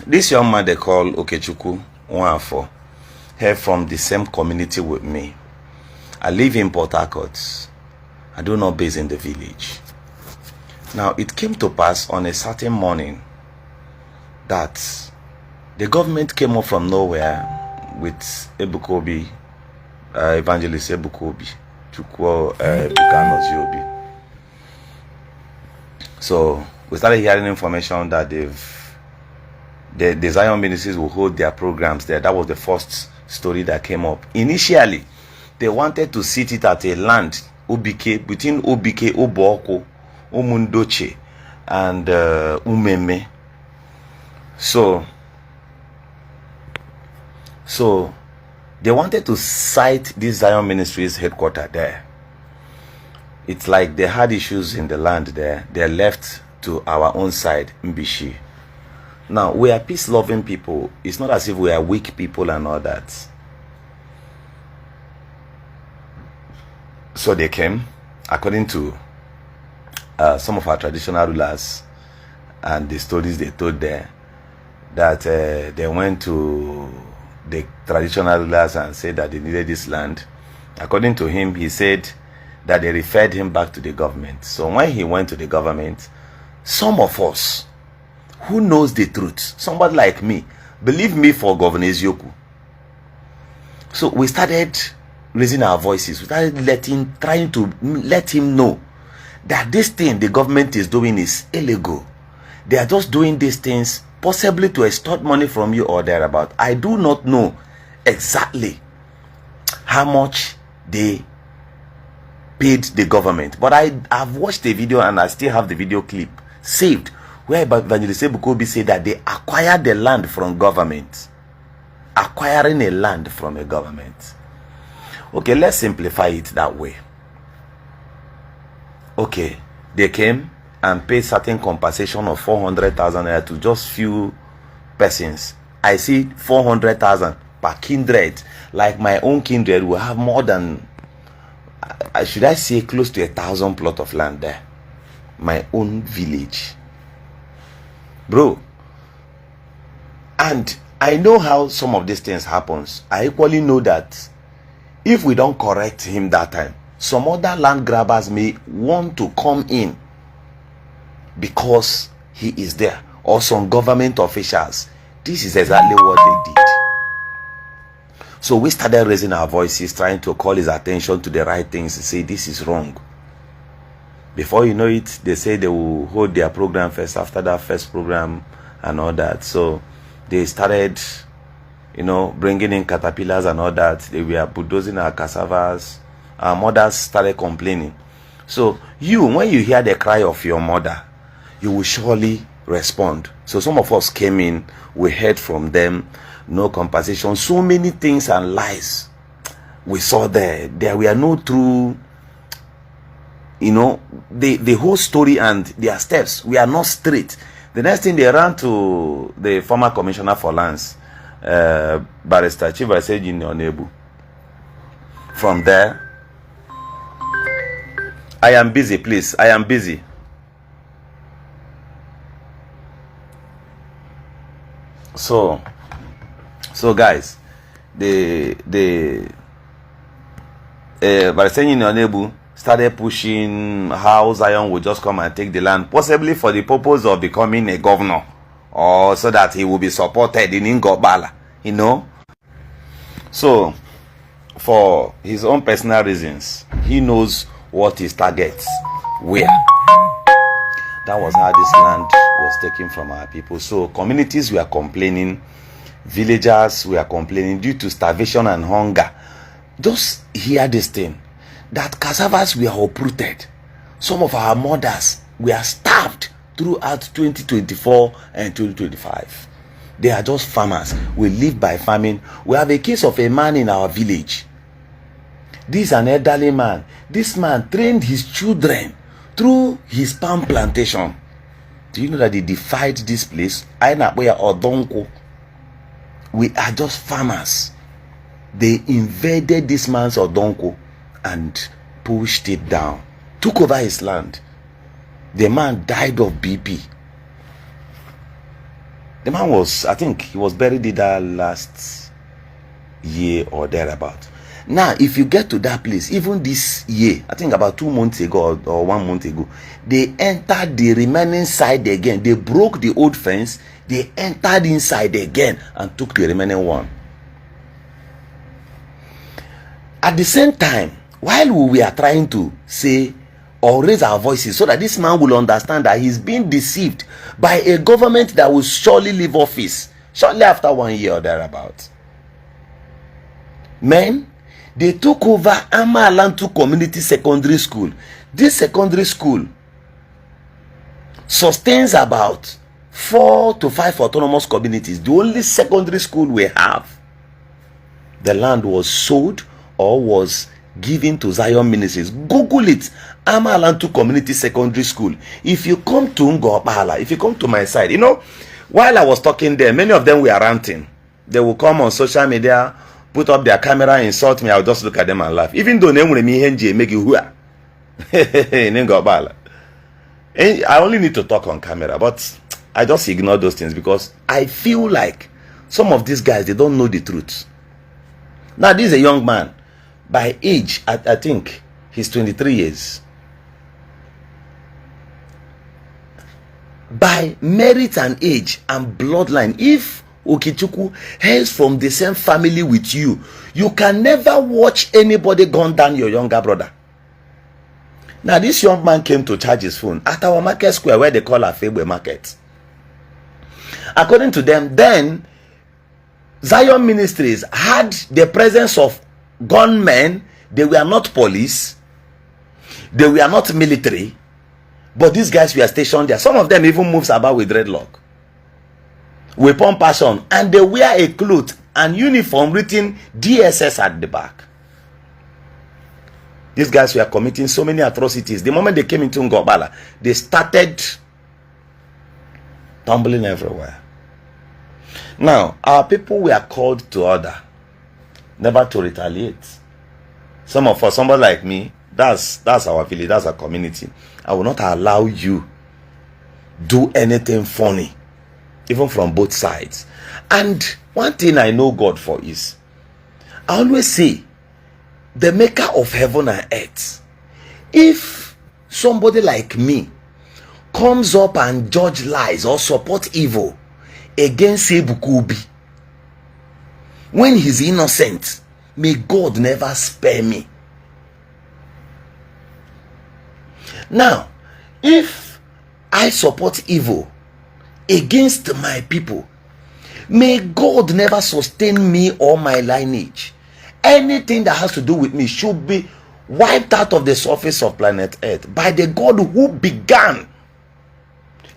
This young man they call Okechukwu Nwafor, hail from the same community with me. I live in Port Harcourt. I do not base in the village. Now, it came to pass on a certain morning that the government came up from nowhere with Ebukobi, Evangelist Ebukobi, Chukwu Bukanozi. So we started hearing information that the Zion ministries will hold their programs there. That was the first story that came up. Initially, they wanted to sit it at a land Obike, between Obike, Oboko, Umundoche, and Umeme. So they wanted to site this Zion Ministries headquarters there. It's like they had issues in the land there. They left to our own side, Mbishi. Now, we are peace-loving people. It's not as if we are weak people and all that. So they came, according to some of our traditional rulers and the stories they told there, that they went to the traditional rulers and said that they needed this land. According to him, he said that they referred him back to the government. So when he went to the government, some of us who knows the truth, somebody like me, believe me, for Governor Eziokwu. So we started raising our voices. We started trying to let him know that this thing the government is doing is illegal. They are just doing these things possibly to extort money from you or thereabout. I do not know exactly how much they paid the government, but I've watched the video and I still have the video clip saved where Evangelist Ebukobi said that they acquired the land from government. Acquiring a land from a government. Okay, let's simplify it that way. Okay, they came and paid certain compensation of 400,000 naira to just few persons. I see 400,000 per kindred. Like my own kindred will have more than, should I say, close to 1,000 plot of land there. My own village. Bro. And I know how some of these things happens. I equally know that if we don't correct him that time, some other land grabbers may want to come in because he is there, or some government officials. This is exactly what they did. So we started raising our voices, trying to call his attention to the right things, to say this is wrong. Before you know it, they say they will hold their program first, after that first program and all that. So they started, bringing in caterpillars and all that. They were bulldozing our cassavas. Our mothers started complaining. So when you hear the cry of your mother, you will surely respond. So some of us came in, we heard from them, no compensation, so many things and lies we saw there. There were no true, the whole story and their steps we are not straight. The next thing, they ran to the former commissioner for lands, Barrister Chief Aseji Onebu. From there, I am busy, please. I am busy. So guys, the Barrister Onebu started pushing how Zion would just come and take the land, possibly for the purpose of becoming a governor, or so that he will be supported in Ngobala, So, for his own personal reasons, he knows what his targets were. That was how this land was taken from our people. So, communities were complaining, villagers were complaining due to starvation and hunger. Just hear this thing, that cassavas were uprooted. Some of our mothers were starved throughout 2024 and 2025. They are just farmers. We live by farming. We have a case of a man in our village. This is an elderly man. This man trained his children through his palm plantation. Do you know that they defied this place? We are just farmers. They invaded this man's Odonko and pushed it down, took over his land. The man died of BP. The man was, I think he was buried either last year or thereabout. Now, if you get to that place, even this year, I think about 2 months ago or 1 month ago, they entered the remaining side again. They broke the old fence. They entered inside again and took the remaining one. At the same time, while we are trying to say or raise our voices so that this man will understand that he's being deceived by a government that will surely leave office shortly after 1 year or thereabout. Men, they took over Amalantu Community Secondary School. This secondary school sustains about 4 to 5 autonomous communities. The only secondary school we have. The land was sold or was given to Zion Ministries. Google it. Amalantu Community Secondary School. If you come to Ngopala, if you come to my side, you know, while I was talking there, many of them were ranting. They will come on social media, put up their camera, insult me. I'll just look at them and laugh. Even though they make you hua. I only need to talk on camera, but I just ignore those things because I feel like some of these guys, they don't know the truth. Now, this is a young man. By age, I think he's 23 years. By merit and age and bloodline, if Okichukwu hails from the same family with you, you can never watch anybody gun down your younger brother. Now, this young man came to charge his phone at our market square where they call Afebwe Market. According to them, then Zion Ministries had the presence of gunmen. They were not police, they were not military, but these guys were stationed there. Some of them even moves about with dreadlock, weapon passion, and they wear a cloth and uniform written DSS at the back. These guys were committing so many atrocities. The moment they came into Ngobala, they started tumbling everywhere. Now, our people were called to order, never to retaliate. Some of us, somebody like me, that's our village, that's our community. I will not allow you do anything funny, even from both sides. And one thing I know God for is, I always say, the maker of heaven and earth, if somebody like me comes up and judge lies or support evil against Ebukubi when he's innocent, may God never spare me. Now, if I support evil against my people, may God never sustain me or my lineage. Anything that has to do with me should be wiped out of the surface of planet Earth by the God who began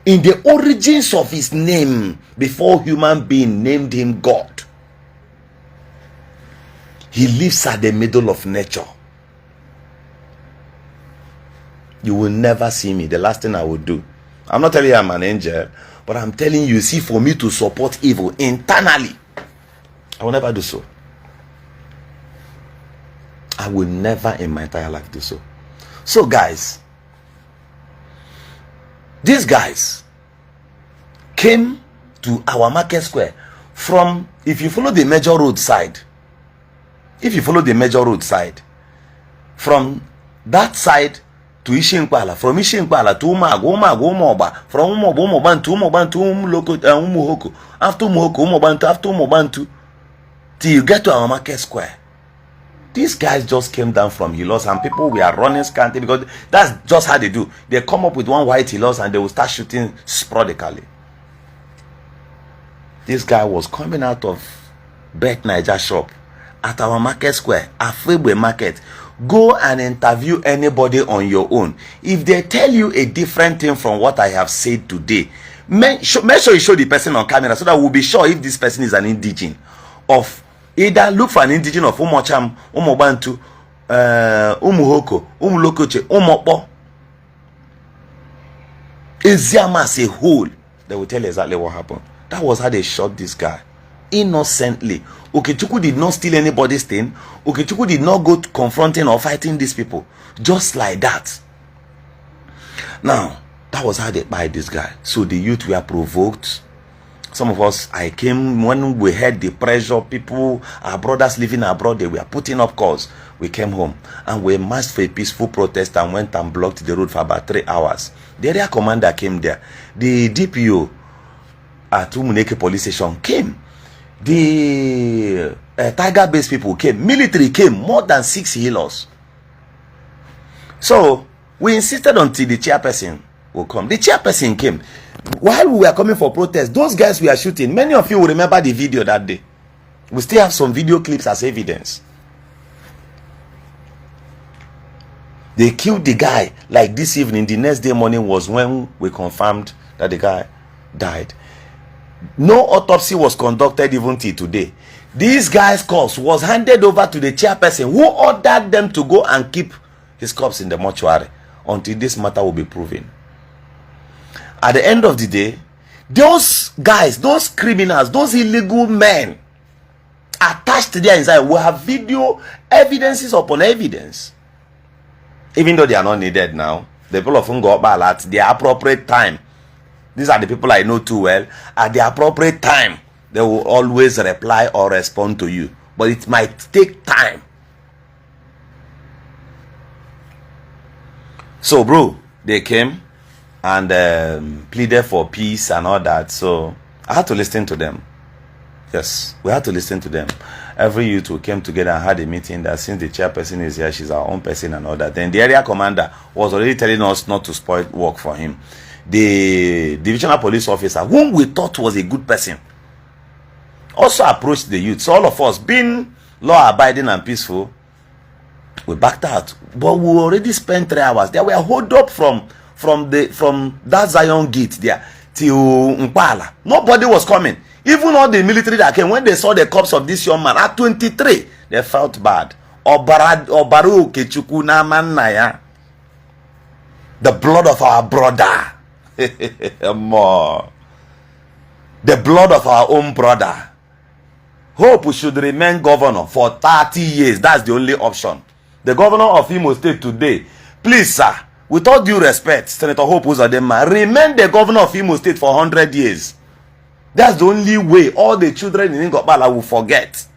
in the origins of his name before human being named him God. He lives at the middle of nature. You will never see me. The last thing I will do, I'm not telling you I'm an angel, but I'm telling you, see, for me to support evil internally, I will never do so. I will never in my entire life do so. So guys, these guys came to our market square from, if you follow the major road side, from that side to Ishinkwala, from Ishinkwala to Umoba, from Umoban to Umoban to Umuhoko, after Umuhoko, Umoban to after Umobantu, till you get to our market square. These guys just came down from Hilos and people were running scanty because that's just how they do. They come up with one white Hilos and they will start shooting sporadically. This guy was coming out of Bet Niger shop at our market square, Afebwe Market. Go and interview anybody on your own. If they tell you a different thing from what I have said today, make sure you show the person on camera so that we'll be sure if this person is an indigene of. Either look for an indigene of Umocham, Umobantu, Umuhoko, Umulokoche, Umokpo, Eziama as a whole. They will tell you exactly what happened. That was how they shot this guy. Innocently. Okechukwu did not steal anybody's thing. Okechukwu did not go confronting or fighting these people. Just like that. Now, that was how they buy this guy. So the youth were provoked. Some of us, I came when we had the pressure, people, our brothers living abroad, they were putting up calls. We came home and we marched for a peaceful protest and went and blocked the road for about 3 hours. The area commander came there. The DPO at Umuneke police station came. The Tiger-based people came. Military came. More than 6 healers. So, we insisted until the chairperson will come. The chairperson came. While we were coming for protest, those guys we are shooting, many of you will remember the video that day. We still have some video clips as evidence. They killed the guy like this evening. The next day morning was when we confirmed that the guy died. No autopsy was conducted even till today. This guy's corpse was handed over to the chairperson who ordered them to go and keep his corpse in the mortuary until this matter will be proven. At the end of the day, those guys, those criminals, those illegal men attached there inside will have video evidences upon evidence. Even though they are not needed now, the people of Ngobal at the appropriate time, these are the people I know too well, at the appropriate time, they will always reply or respond to you. But it might take time. So, bro, they came and pleaded for peace and all that. So I had to listen to them. Yes, we had to listen to them. Every youth who came together and had a meeting that since the chairperson is here, she's our own person and all that. Then the area commander was already telling us not to spoil work for him. The divisional police officer, whom we thought was a good person, also approached the youth. So all of us, being law-abiding and peaceful, we backed out. But we already spent 3 hours. They were hold up from that Zion gate there till Mpala. Nobody was coming. Even all the military that came, when they saw the corpse of this young man at 23, they felt bad. Obaru Kechuku Namanaya. The blood of our brother. More. The blood of our own brother. Hope should remain governor for 30 years. That's the only option. The governor of Imo State today, please, sir, with all due respect, Senator Hope Uzodinma, remain the governor of Imo State for 100 years. That's the only way all the children in Ngobala will forget.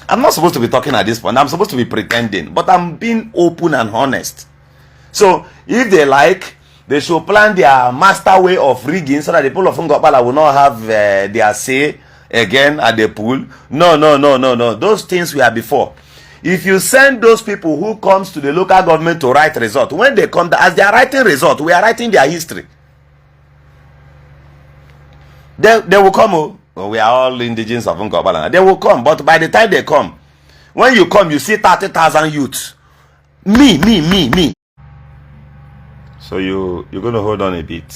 I'm not supposed to be talking at this point. I'm supposed to be pretending, but I'm being open and honest. So, if they like, they should plan their master way of rigging so that the people of Ngobala will not have their say again at the pool. No. Those things were before. If you send those people who comes to the local government to write result, when they come, as they are writing result, we are writing their history. They will come. Oh, we are all indigenes of Ngobala. They will come, but by the time they come, when you come, you see 30,000 youths. Me. So you're going to hold on a bit.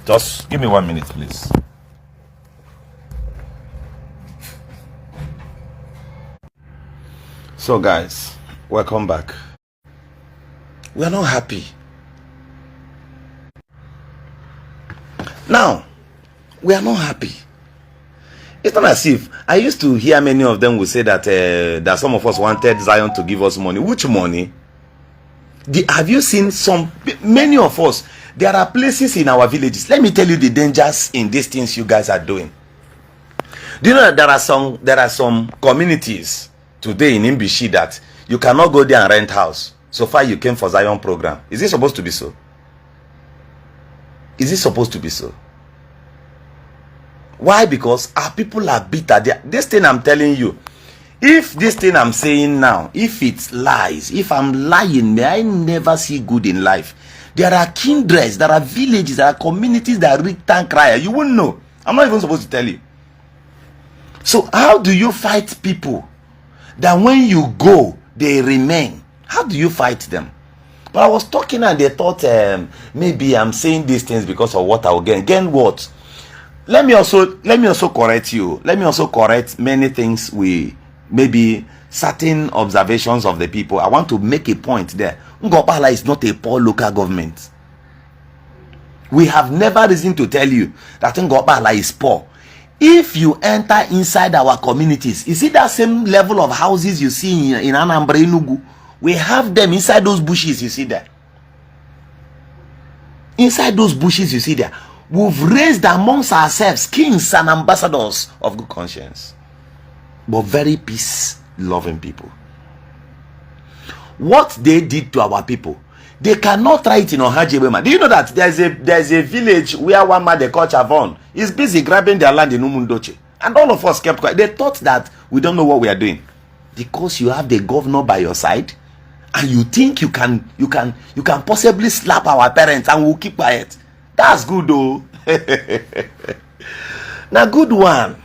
Just give me 1 minute, please. So guys, welcome back. We are not happy. Now, we are not happy. It's not as if I used to hear many of them will say that that some of us wanted Zion to give us money. Which money? Have you seen many of us? There are places in our villages. Let me tell you the dangers in these things you guys are doing. Do you know that there are some communities today in Imbishi that you cannot go there and rent house? So far you came for Zion program. Is it supposed to be so? Is it supposed to be so? Why? Because our people are bitter. This thing I'm telling you, if this thing I'm saying now, if it's lies, if I'm lying, may I never see good in life. There are kindreds, there are villages, there are communities that are rich and cry. You won't know. I'm not even supposed to tell you. So how do you fight people that when you go, they remain? How do you fight them? But I was talking and they thought maybe I'm saying these things because of what I will gain. Gain what? Let me also correct you. Let me also correct many things maybe certain observations of the people. I want to make a point there. Ngobala is not a poor local government. We have never reason to tell you that Ngobala is poor. If you enter inside our communities, you see that same level of houses you see in Anambra, Enugu. We have them inside those bushes you see there. Inside those bushes you see there. We've raised amongst ourselves kings and ambassadors of good conscience, but very peace-loving people. What they did to our people, they cannot try it in Ohajebema. Do you know that there's a village where one man they call Chavon is busy grabbing their land in Umundoche, and all of us kept quiet. They thought that we don't know what we are doing because you have the governor by your side, and you think you can possibly slap our parents and we'll keep quiet. That's good though. Now, good one.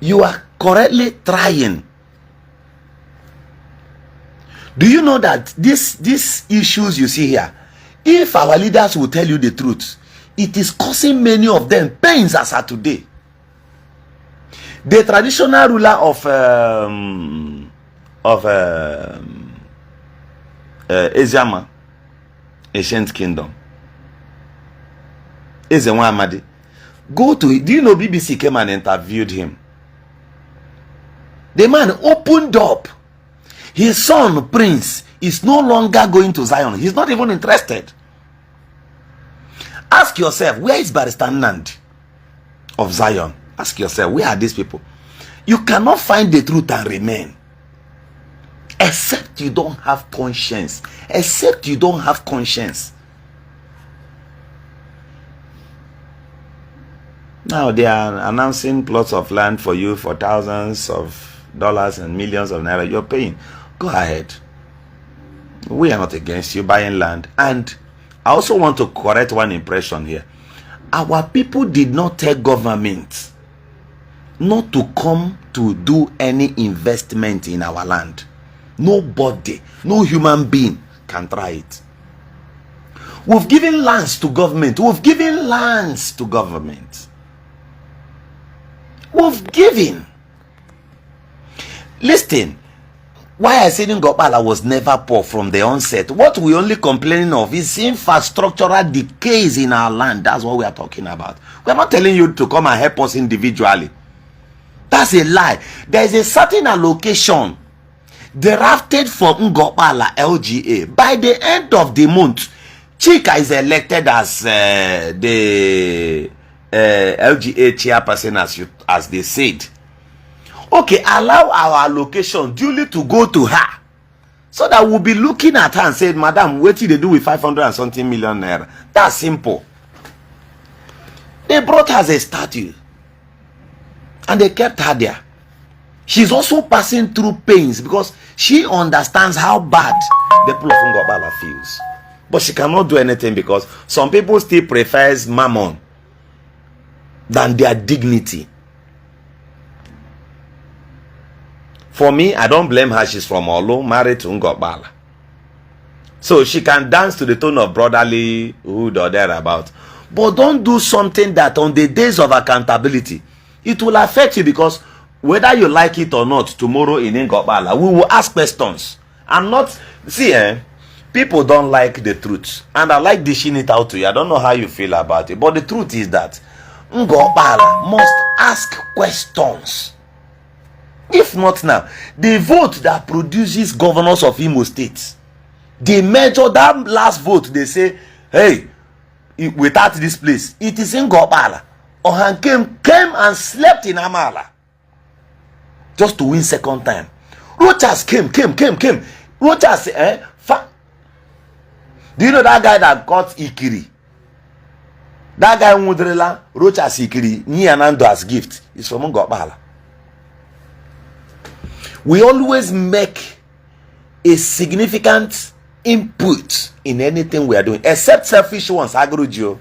You are correctly trying. Do you know that these issues you see here, if our leaders will tell you the truth, it is causing many of them pains as of today. The traditional ruler of Eziama, ancient kingdom, Ezenwa Amadi. Go to, do you know BBC came and interviewed him? The man opened up. His son, Prince, is no longer going to Zion. He's not even interested. Ask yourself, where is Barrister Nnamdi of Zion? Ask yourself, where are these people? You cannot find the truth and remain. Except you don't have conscience. Except you don't have conscience. Now they are announcing plots of land for you for thousands of dollars and millions of naira. You're paying. Go ahead. We are not against you buying land. And I also want to correct one impression here. Our people did not tell government not to come to do any investment in our land. Nobody, no human being can try it. We've given lands to government. We've given lands to government. We've given. Listen, why I said Ngopala was never poor from the onset. What we only complaining of is infrastructural decays in our land. That's what we are talking about. We're not telling you to come and help us individually. That's a lie. There is a certain allocation drafted for Ngopala LGA. By the end of the month, Chika is elected as the LGA chairperson, as they said. Okay, allow our allocation duly to go to her, so that we'll be looking at her and saying, Madam, what did they do with 500 and something million naira? That's simple. They brought her as a statue, and they kept her there. She's also passing through pains because she understands how bad the people of Ngopala feels. But she cannot do anything because some people still prefers mammon than their dignity. For me, I don't blame her. She's from Olu, married to Ngopala. So she can dance to the tone of brotherlyhood or thereabout. But don't do something that on the days of accountability, it will affect you, because whether you like it or not, tomorrow in Ngopala, we will ask questions. I'm not, people don't like the truth. And I like dishing it out to you. I don't know how you feel about it. But the truth is that Ngopala must ask questions. If not now, the vote that produces governors of Imo State, they measure that last vote, they say, hey, without this place, it is in Ngopala. Ohan came and slept in Amala just to win second time. Rochas came. Rochas, do you know that guy that got Ikiri? That guy Mudrela, Rochas Ikiri, Nyanando as gift, is from Ngopala. We always make a significant input in anything we are doing, except selfish ones, Agrujo.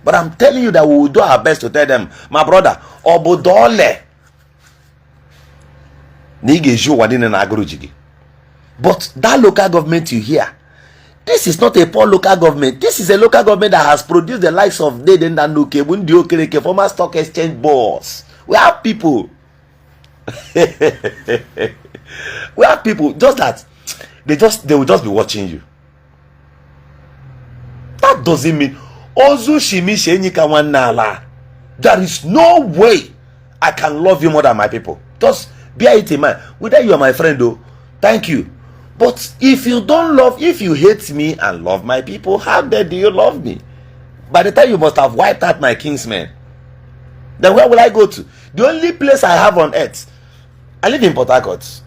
But I'm telling you that we will do our best to tell them, my brother, Obodole. But that local government you hear, this is not a poor local government. This is a local government that has produced the likes of Deden and Nuke, Bundi Okereke, former stock exchange boss. We have people. We have people just that they will just be watching you. That doesn't mean there is no way I can love you more than my people. Just bear it in mind. Whether you are my friend though, thank you. But if you don't love, if you hate me and love my people, how dare do you love me? By the time you must have wiped out my kinsmen, then where will I go to? The only place I have on earth, I live in Port Harcourt.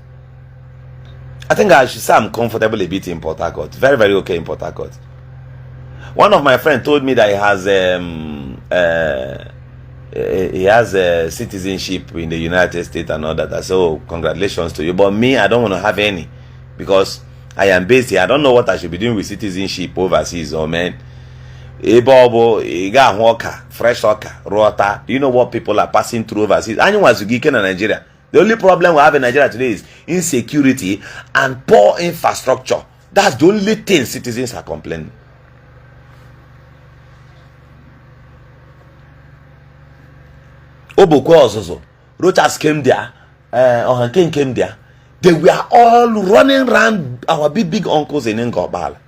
I think I should say I'm comfortable a bit in Port Harcourt. Very, very okay in Port Harcourt. One of my friends told me that he has a citizenship in the United States and all that. I said, oh, congratulations to you. But me, I don't want to have any, because I am based here. I don't know what I should be doing with citizenship overseas. Oh man, fresh rota. Do you know what people are passing through overseas? Anyone's in Nigeria. The only problem we have in Nigeria today is insecurity and poor infrastructure. That's the only thing citizens are complaining. Rochas came there, Ohanken came there. They were all running around our big uncles in Ngobala.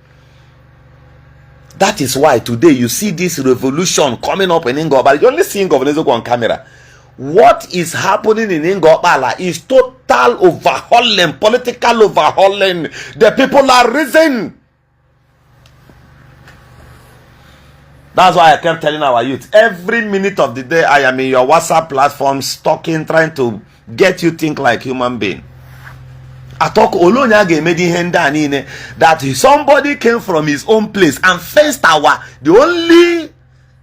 That is why today you see this revolution coming up in Ngobala. You only see Governor Eziokwu on camera. What is happening in Ngobala is total overhauling, political overhauling. The people are risen. That's why I kept telling our youth, every minute of the day I am in your WhatsApp platforms talking, trying to get you think like human being. I talk that somebody came from his own place and fenced the only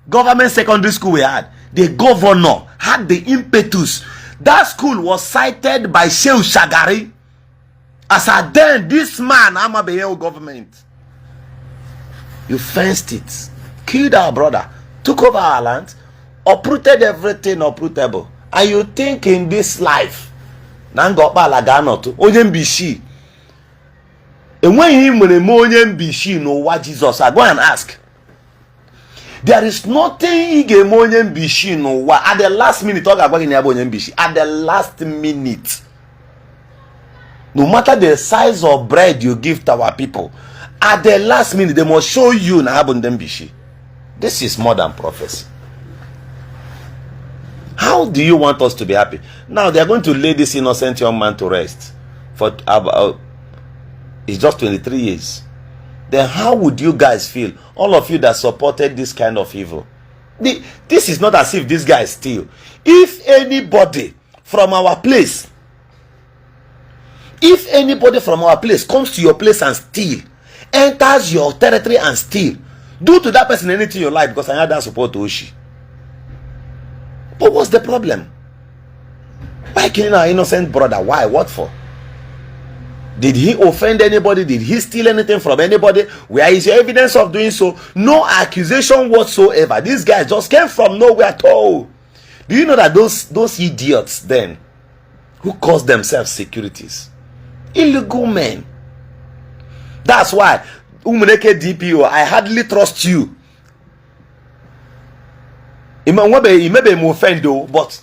government secondary school we had. The governor had the impetus. That school was cited by Sheikh Shagari as then this man, I'm a government. You fenced it. Killed our brother, took over our land, uprooted everything uprootable. And you think in this life, Onyembishi. And when him when Onyembishi no what Jesus, I go and ask. There is nothing Onyembishi no what at the last minute. Talk about Onyembishi at the last minute. No matter the size of bread you give to our people, at the last minute they must show you na Onyembishi. This is more than prophecy. How do you want us to be happy? Now they are going to lay this innocent young man to rest for about it's just 23 years. Then how would you guys feel? All of you that supported this kind of evil. This is not as if this guy is steal. If anybody from our place comes to your place and steal, enters your territory and steal, do to that person anything you like, because I had that support to Oshi. But what's the problem? Why killing our innocent brother? Why? What for? Did he offend anybody? Did he steal anything from anybody? Where is your evidence of doing so? No accusation whatsoever. This guy just came from nowhere at all. Do you know that those idiots then, who call themselves securities, illegal men? That's why Umuneke DPO, I hardly trust you. He may be offend though, but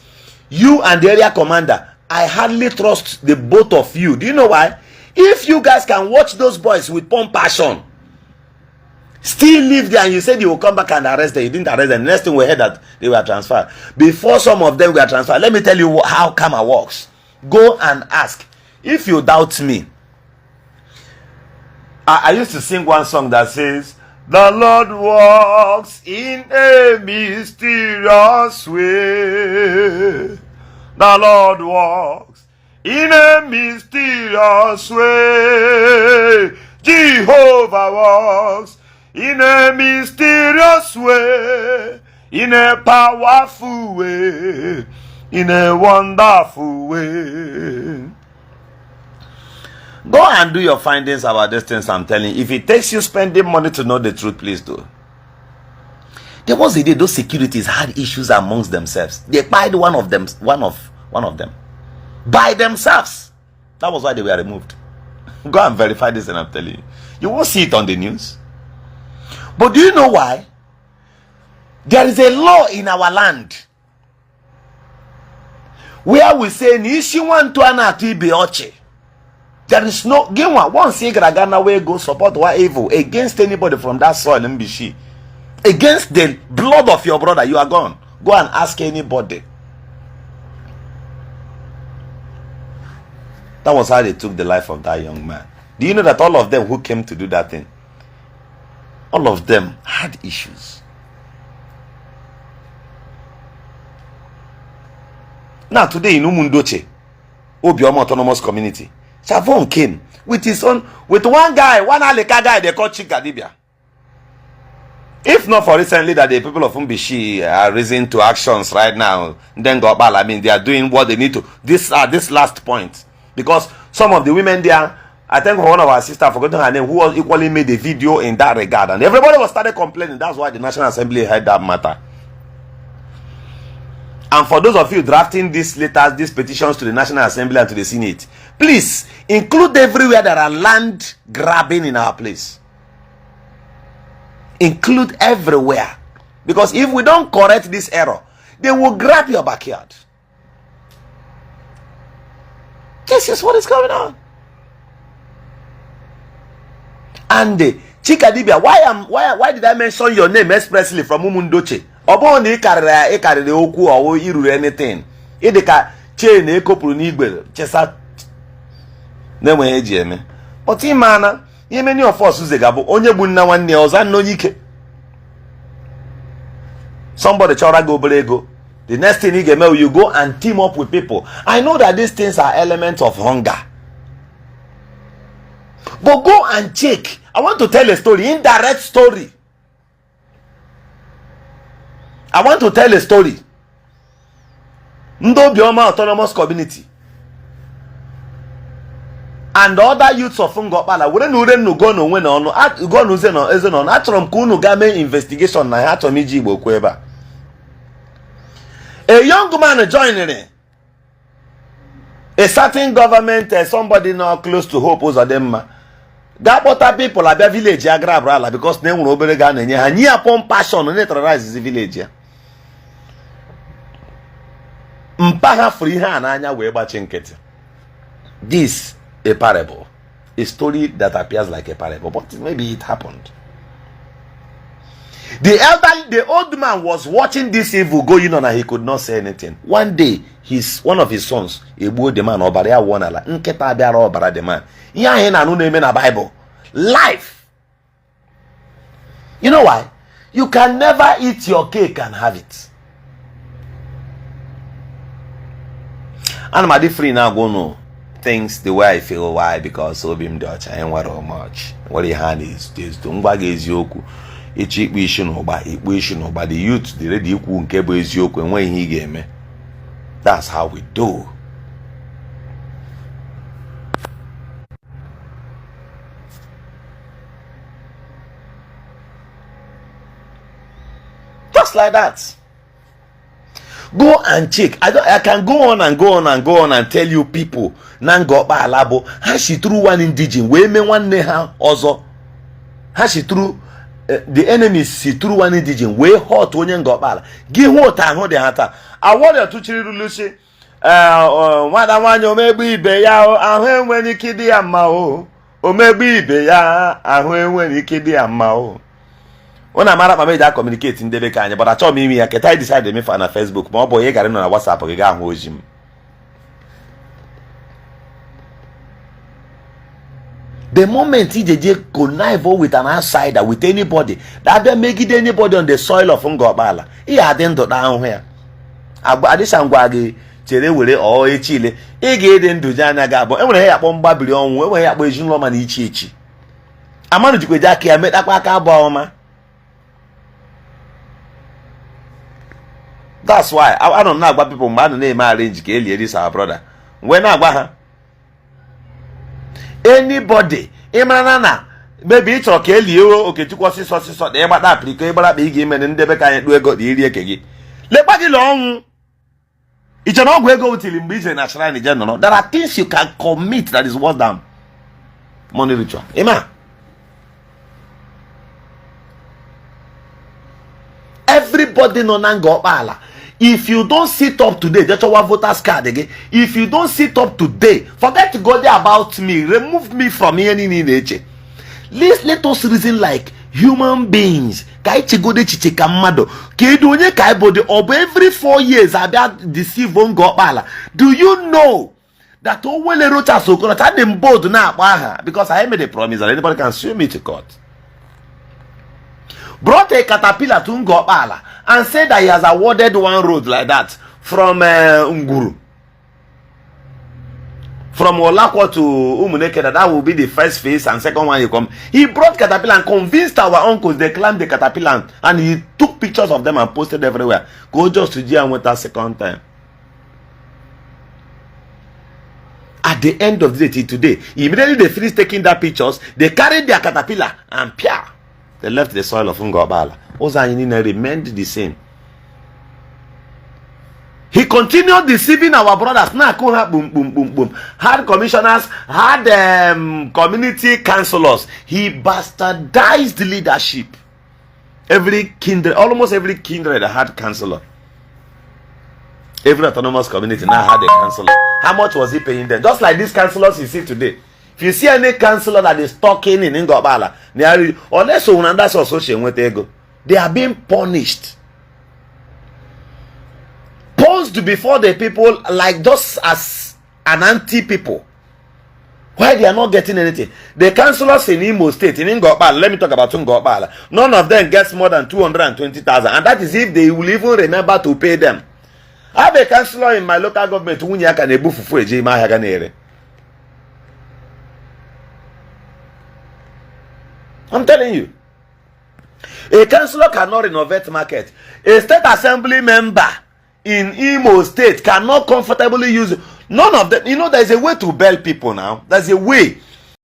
you and the area commander, I hardly trust the both of you. Do you know why? If you guys can watch those boys with pump passion, still live there, and you said you will come back and arrest them, you didn't arrest them. The next thing we heard that they were transferred. Before some of them were transferred, let me tell you how karma works. Go and ask. If you doubt me, I used to sing one song that says, the Lord walks in a mysterious way. The Lord walks in a mysterious way. Jehovah walks in a mysterious way. In a powerful way. In a wonderful way. Go and do your findings about these things I'm telling you. If it takes you spending money to know the truth, please do. There was a day those securities had issues amongst themselves. They pied one of them by themselves. That was why they were removed. Go and verify this, and I'm telling you. You won't see it on the news. But do you know why? There is a law in our land where we say Nishiwan Tuana Tibi Oche. There is no game one. Once you Ghana way go support what evil against anybody from that soil in Bishi. Against the blood of your brother, you are gone. Go and ask anybody. That was how they took the life of that young man. Do you know that all of them who came to do that thing, all of them had issues? Now today in Umundoche, Obioma Autonomous Community, Chavon came with his own, with one Aleka guy they call Chikadibia. If not for recently that the people of Umbishi are raising to actions right now, then Gobal, I mean, they are doing what they need to. This last point. Because some of the women there, I think one of our sisters, forgotten her name, who was equally made a video in that regard. And everybody was started complaining. That's why the National Assembly had that matter. And for those of you drafting these letters, these petitions to the National Assembly and to the Senate, please include everywhere there are land grabbing in our place. Include everywhere. Because if we don't correct this error, they will grab your backyard. This is what is going on. And Chikadibia, why did I mention your name expressly from Umundoche? Obo ni ikarire okwu or irure anything. Ideka chain ekopuru n'igbe chesa na enwe eji eme. But imana ihe many of us uzegabo onye gbu nna nwanne oza nnonye ike. Somebody chọrọ go obere ego. The next thing you go and team up with people. I know that these things are elements of hunger. But go and check. I want to tell a story, indirect story. I want to tell a story. Obioma Autonomous Community and other youths of Ngopala. We don't go no when on go no ze no eze no. Achọrọ ka unu ga mee investigation na ha chọrọ iji Igbo kwu ebe a. A young man joining a certain government, somebody not close to Hope Uzodimma. That water people are their village agrabala because they will obey Ghana and near upon passion neutralize the village. Mpaha free hand anya we bachinkete. This a parable, a story that appears like a parable, but maybe it happened. The old man was watching this evil going on and he could not say anything. One day, one of his sons, the man, the man. Bible. Life. You know why? You can never eat your cake and have it. And my free now go no things the way I feel. Why? Because so bim Dutch and what much. What he hand is to Eziokwu. The youth the ready Eziokwu and when he gave me. That's how we do. Just like that. Go and check. I can go on and go on and go on and tell you people. Nangoba alabo. Hashi through one indigene. We me one neha also. Hashi through the enemies see through one indigene. We hot when you go bala. Give what I hold the hata. I want you to chill Lucy. What I want you maybe be ya. I when you kid the amao. O maybe be ya. I when you kid the amao. When I'm at my communicate in the Kanya, but I told me I can decide me for on Facebook. My boy got on WhatsApp or got him. The moment TJJ connive with an outsider with anybody, that they make it anybody on the soil of Ngobala. He had ended down here. Adisangwagi, Cherewele or Chile, he gave in to Jana Gabo, and when I have on Babylon, where I have Jun and Ichi. I'm on to Jackie, I met a Boma. That's why I don't know what people man name arrange Kelly, this our brother. When I anybody, Emanana, maybe it's okay, okay, to go see so they but applicable big game and never can do a good area. Let me long. It's not going to go till in business in general. There are things you can commit that is worse than money ritual. Amen. Everybody no nango bala. If you don't sit up today, that's our voters card again. If you don't sit up today, forget to go there about me. Remove me from any nature. Let us reason like human beings. Every 4 years I deceive one God. Do you know that because I made a promise that anybody can sue me to court? Brought a caterpillar to Ngopala and said that he has awarded one road like that from Nguru. From Olakwa to Umuneke, that will be the first phase, and second one you come. He brought caterpillar and convinced our uncles they climbed the caterpillar, and he took pictures of them and posted everywhere. Go just to jail and went that second time. At the end of the day, today, immediately they finished taking their pictures, they carried their caterpillar and they left the soil of Ngobala. Ozayinina remained the same. He continued deceiving our brothers. Now, boom, boom, boom, boom. Had commissioners, had community councillors. He bastardized leadership. Every kindred, almost every kindred had councillor. Every autonomous community now had a councillor. How much was he paying them? Just like these councillors you see today. If you see any councillor that is talking in Ngobala, unless that's associated with ego, they are being punished. Posed before the people like just as an anti-people. Why they are not getting anything? The councillors in Imo State, in Ngobala, let me talk about Ngobala. None of them gets more than 220,000, and that is if they will even remember to pay them. I have a councillor in my local government. I'm telling you. A councillor cannot renovate market. A state assembly member in Imo State cannot comfortably use it. None of them. You know, there's a way to bail people now. There's a way.